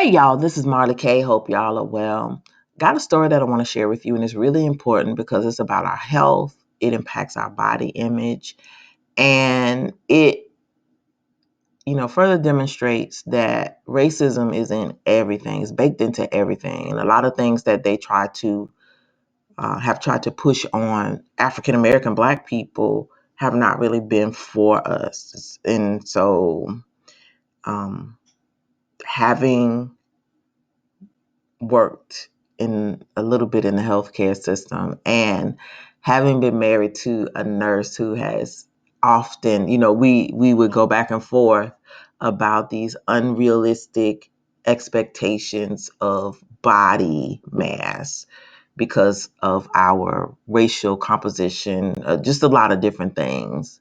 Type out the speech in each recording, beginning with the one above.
Hey y'all, this is Marla K. Hope y'all are well. Got a story that I want to share with you, and it's really important because it's about our health. It impacts our body image, and it, further demonstrates that racism is in everything. It's baked into everything, and a lot of things that they have tried to push on African American Black people have not really been for us, and so having worked in a little bit in the healthcare system and having been married to a nurse who has often, we would go back and forth about these unrealistic expectations of body mass because of our racial composition, just a lot of different things.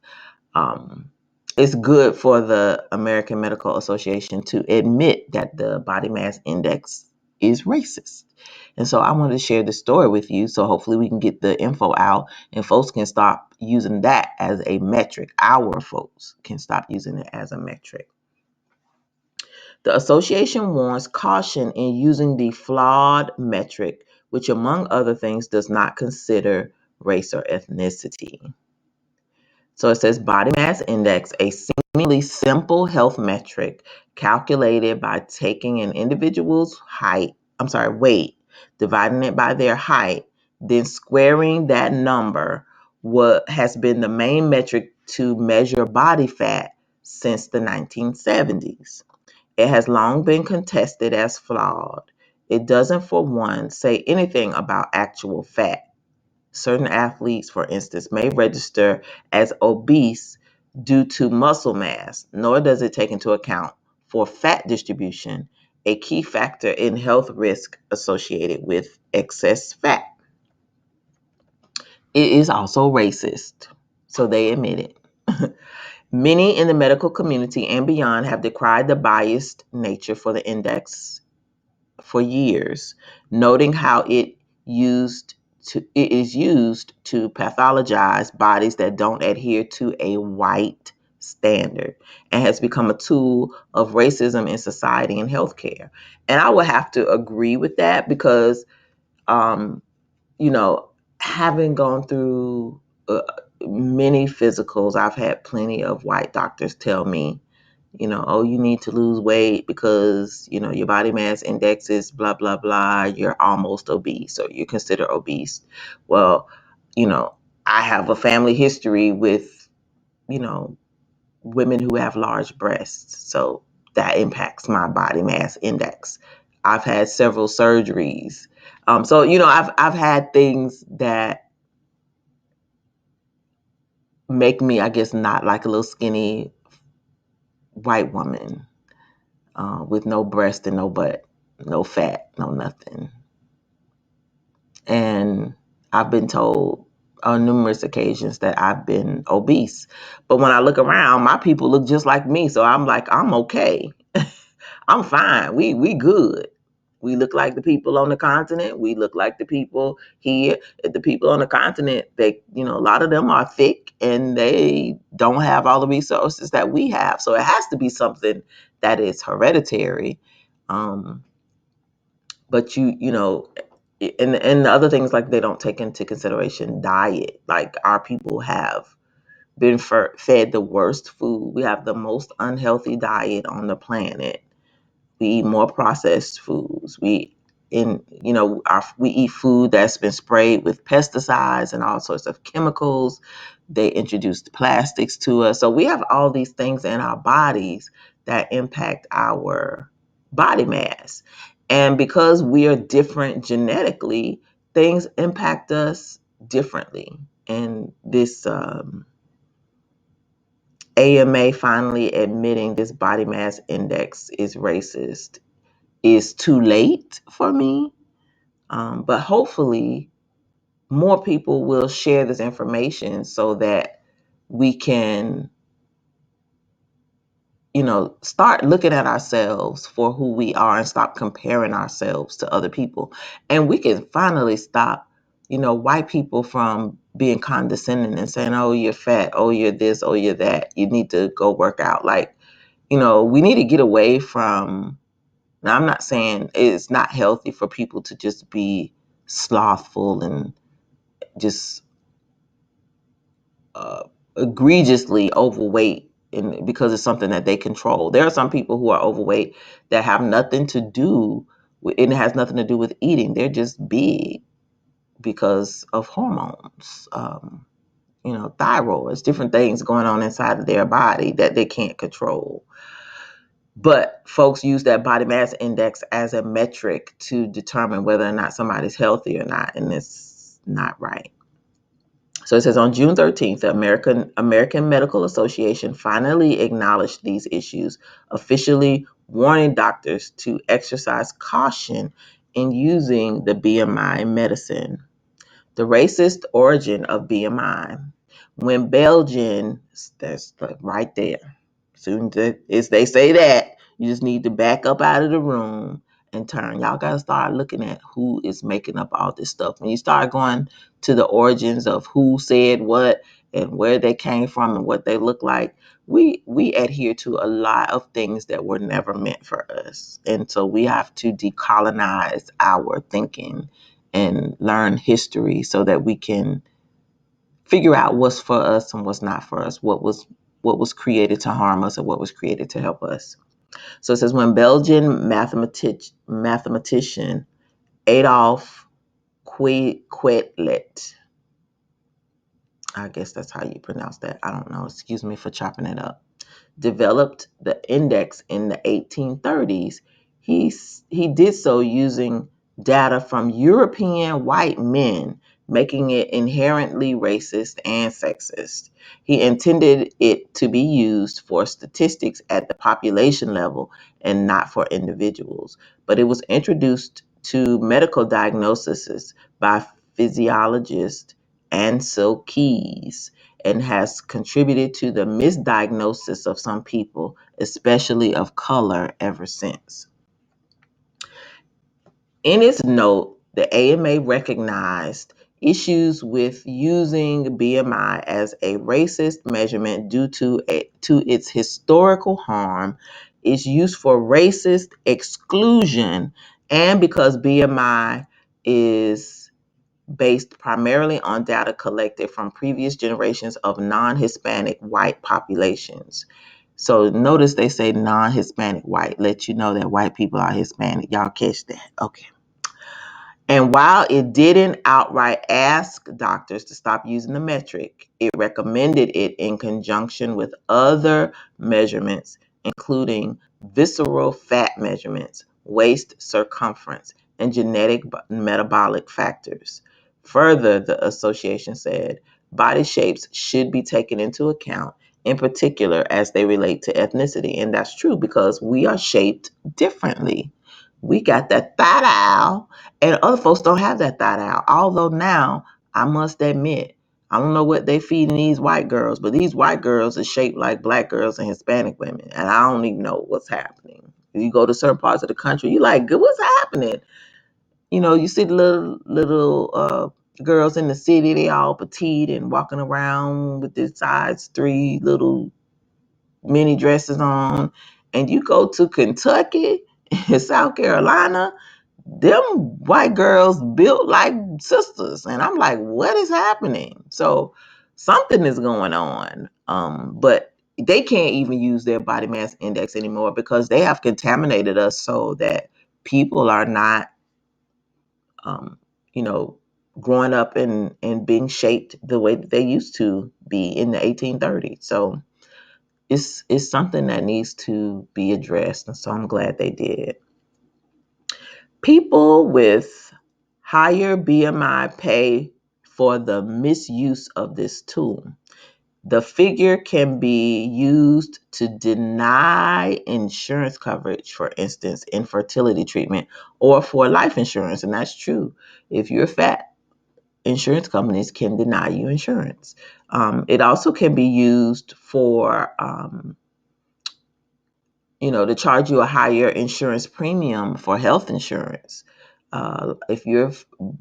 Um, it's good for the American Medical Association to admit that the body mass index is racist. And so I wanted to share this story with you so hopefully we can get the info out and folks can stop using that as a metric. Our folks can stop using it as a metric. The association warns caution in using the flawed metric, which among other things does not consider race or ethnicity. So it says body mass index, a seemingly simple health metric calculated by taking an individual's weight, dividing it by their height, then squaring that number, what has been the main metric to measure body fat since the 1970s. It has long been contested as flawed. It doesn't, for one, say anything about actual fat. Certain athletes, for instance, may register as obese due to muscle mass, nor does it take into account for fat distribution, a key factor in health risk associated with excess fat. It is also racist, so they admit it. Many in the medical community and beyond have decried the biased nature for the index for years, noting how it is used to pathologize bodies that don't adhere to a white standard and has become a tool of racism in society and healthcare. And I would have to agree with that because, um, you know, having gone through many physicals, I've had plenty of white doctors tell me, oh, you need to lose weight because, your body mass index is blah, blah, blah. You're almost obese or you're considered obese. Well, I have a family history with, women who have large breasts. So that impacts my body mass index. I've had several surgeries. So, I've had things that make me, I guess, not like a little skinny white woman. With no breast and no butt, no fat, no nothing. And I've been told on numerous occasions that I've been obese. But when I look around, my people look just like me. So I'm like, I'm okay. I'm fine. We good. We look like the people on the continent. We look like the people here. The people on the continent, they, a lot of them are thick and they don't have all the resources that we have. So it has to be something that is hereditary. But and the other things, like, they don't take into consideration diet. Like, our people have been fed the worst food. We have the most unhealthy diet on the planet. We eat more processed foods. We eat food that's been sprayed with pesticides and all sorts of chemicals. They introduced plastics to us. So we have all these things in our bodies that impact our body mass. And because we are different genetically, things impact us differently. And this AMA finally admitting this body mass index is racist is too late for me. But hopefully more people will share this information so that we can, start looking at ourselves for who we are and stop comparing ourselves to other people. And we can finally stop, white people from being condescending and saying, oh, you're fat, oh, you're this, oh, you're that, you need to go work out. Like, we need to get away from Now, I'm not saying it's not healthy for people to just be slothful and just egregiously overweight because it's something that they control. There are some people who are overweight that have nothing to do with, and it has nothing to do with eating. They're just big because of hormones, thyroids, different things going on inside of their body that they can't control. But folks use that body mass index as a metric to determine whether or not somebody's healthy or not, and it's not right. So it says on June 13th, the American Medical Association finally acknowledged these issues, officially warning doctors to exercise caution in using the BMI medicine. The racist origin of BMI. When Belgian, that's right there. Soon as they say that, you just need to back up out of the room and turn. Y'all got to start looking at who is making up all this stuff. When you start going to the origins of who said what and where they came from and what they look like, we adhere to a lot of things that were never meant for us. And so we have to decolonize our thinking and learn history so that we can figure out what's for us and what's not for us, what was created to harm us and what was created to help us. So it says when Belgian mathematician Adolf Quetelet, I guess that's how you pronounce that. I don't know. Excuse me for chopping it up. Developed the index in the 1830s, he did so using data from European white men, making it inherently racist and sexist. He intended it to be used for statistics at the population level and not for individuals, but it was introduced to medical diagnoses by physiologist Ansel Keys and has contributed to the misdiagnosis of some people, especially of color, ever since. In its note, the AMA recognized issues with using BMI as a racist measurement due to its historical harm, its use for racist exclusion, and because BMI is based primarily on data collected from previous generations of non-Hispanic white populations. So notice they say non-Hispanic white, let you know that white people are Hispanic. Y'all catch that? Okay. And while it didn't outright ask doctors to stop using the metric, it recommended it in conjunction with other measurements, including visceral fat measurements, waist circumference, and genetic metabolic factors. Further, the association said body shapes should be taken into account, in particular as they relate to ethnicity. And that's true because we are shaped differently. We got that thigh out, and other folks don't have that thigh out. Although now, I must admit, I don't know what they feeding these white girls, but these white girls are shaped like black girls and Hispanic women, and I don't even know what's happening. If you go to certain parts of the country, you're like, what's happening? You see the little girls in the city, they all petite and walking around with their size 3 little mini dresses on. And you go to Kentucky and South Carolina, them white girls built like sisters. And I'm like, what is happening? So something is going on. But they can't even use their body mass index anymore because they have contaminated us so that people are not, um, you know, growing up and being shaped the way that they used to be in the 1830s. So it's something that needs to be addressed. And so I'm glad they did. People with higher BMI pay for the misuse of this tool. The figure can be used to deny insurance coverage, for instance, infertility treatment, or for life insurance. And that's true. If you're fat, insurance companies can deny you insurance. It also can be used for to charge you a higher insurance premium for health insurance. If you're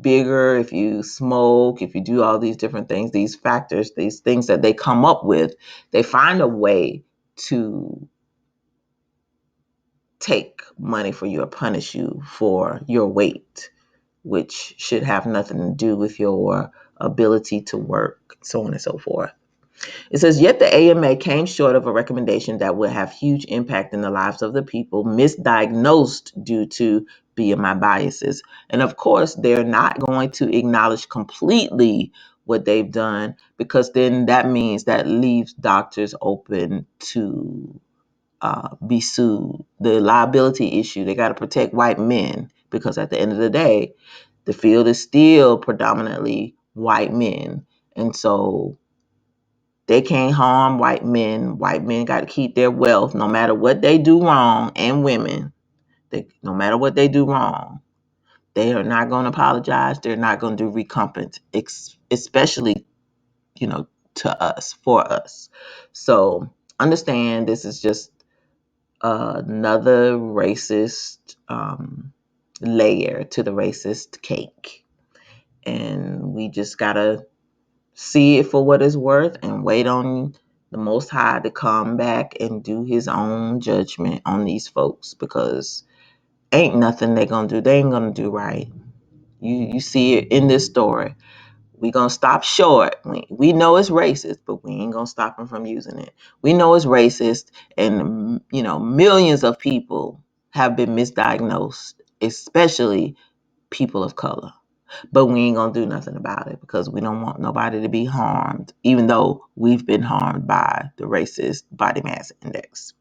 bigger, if you smoke, if you do all these different things, these factors, these things that they come up with, they find a way to take money for you or punish you for your weight, which should have nothing to do with your ability to work, so on and so forth. It says, yet the AMA came short of a recommendation that would have huge impact in the lives of the people misdiagnosed due to BMI biases. And of course, they're not going to acknowledge completely what they've done, because then that means that leaves doctors open to be sued. The liability issue, they got to protect white men, because at the end of the day, the field is still predominantly white men. And so they can't harm white men. White men got to keep their wealth no matter what they do wrong. And women, no matter what they do wrong, they are not going to apologize. They're not going to do recompense, especially, to us, for us. So understand, this is just another racist layer to the racist cake. And we just got to see it for what it's worth and wait on the Most High to come back and do his own judgment on these folks, because ain't nothing they gonna do. They ain't gonna do right. You see it in this story. We gonna stop short. We know it's racist, but we ain't gonna stop them from using it. We know it's racist, and millions of people have been misdiagnosed, especially people of color. But we ain't gonna do nothing about it, because we don't want nobody to be harmed, even though we've been harmed by the racist body mass index.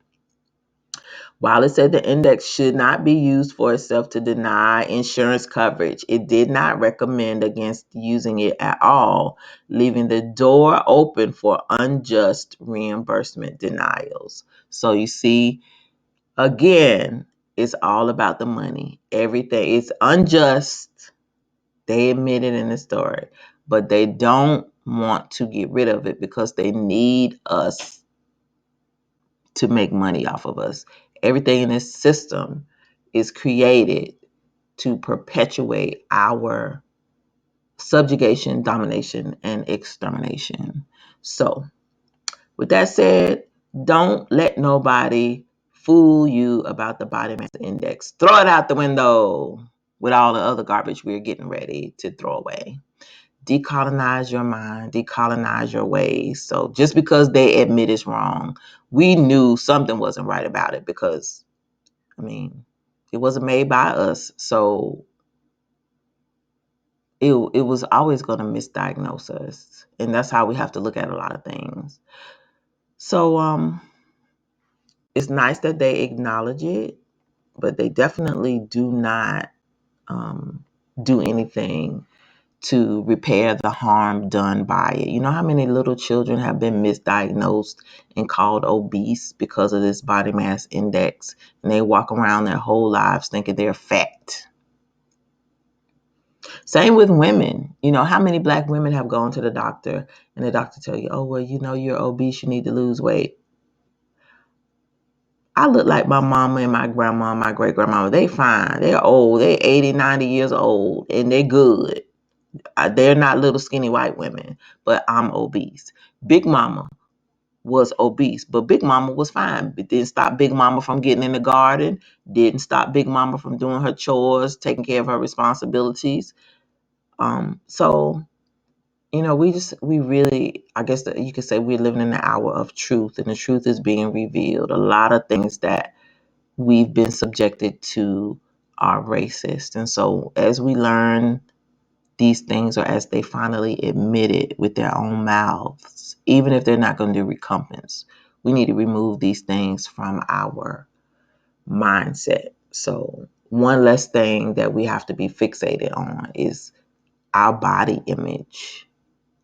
While it said the index should not be used for itself to deny insurance coverage, it did not recommend against using it at all, leaving the door open for unjust reimbursement denials. So you see, again, it's all about the money. Everything is unjust. They admit it in the story, but they don't want to get rid of it because they need us to make money off of us. Everything in this system is created to perpetuate our subjugation, domination, and extermination. So, with that said, don't let nobody fool you about the body mass index. Throw it out the window with all the other garbage we're getting ready to throw away. Decolonize your mind, decolonize your ways. So just because they admit it's wrong, we knew something wasn't right about it, because, it wasn't made by us. So it was always going to misdiagnose us. And that's how we have to look at a lot of things. So it's nice that they acknowledge it, but they definitely do not do anything to repair the harm done by it. You know how many little children have been misdiagnosed and called obese because of this body mass index, and they walk around their whole lives thinking they're fat. Same with women. How many black women have gone to the doctor and the doctor tell you, oh, well, you're obese, you need to lose weight. I look like my mama and my grandma, my great grandmama. They fine. They're old. They're 80, 90 years old, and they're good. They're not little skinny white women, but I'm obese. Big Mama was obese, but Big Mama was fine. It didn't stop Big Mama from getting in the garden, didn't stop Big Mama from doing her chores, taking care of her responsibilities. So, we really, I guess that you could say we're living in the hour of truth, and the truth is being revealed. A lot of things that we've been subjected to are racist. And so as we learn these things, or as they finally admit it with their own mouths, even if they're not going to do recompense, we need to remove these things from our mindset. So one less thing that we have to be fixated on is our body image.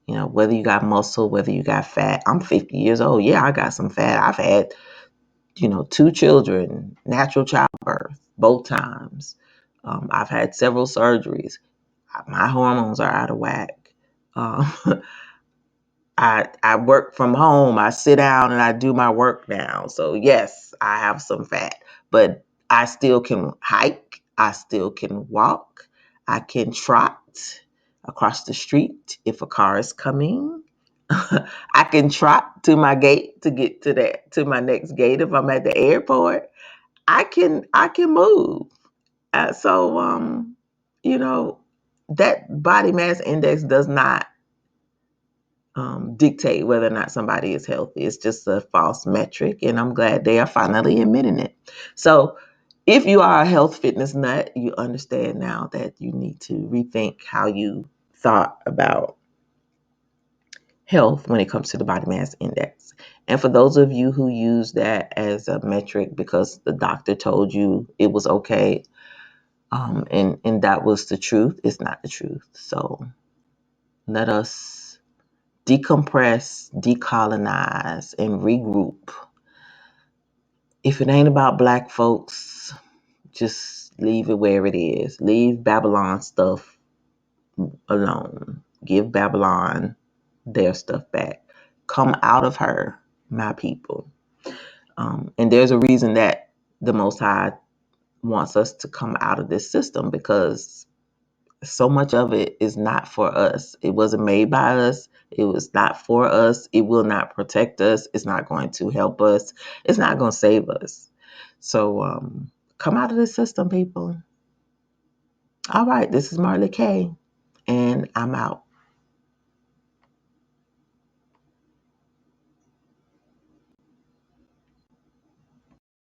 Whether you got muscle, whether you got fat. I'm 50 years old. Yeah, I got some fat. I've had, 2 children, natural childbirth, both times. I've had several surgeries. My hormones are out of whack. Um, I work from home. I sit down and I do my work now. So yes, I have some fat, but I still can hike. I still can walk. I can trot across the street if a car is coming. I can trot to my gate to get to my next gate if I'm at the airport. I can move. So you know, that body mass index does not dictate whether or not somebody is healthy. It's just a false metric, and I'm glad they are finally admitting it. So, if you are a health fitness nut, you understand now that you need to rethink how you thought about health when it comes to the body mass index. And for those of you who use that as a metric because the doctor told you it was okay, and that was the truth, it's not the truth. So let us decompress, decolonize, and regroup. If it ain't about black folks, just leave it where it is. Leave Babylon stuff alone. Give Babylon their stuff back. Come out of her, my people. And there's a reason that the Most High wants us to come out of this system, because so much of it is not for us. It wasn't made by us. It was not for us. It will not protect us. It's not going to help us. It's not going to save us. So come out of this system, people. All right, this is Marley K, and I'm out.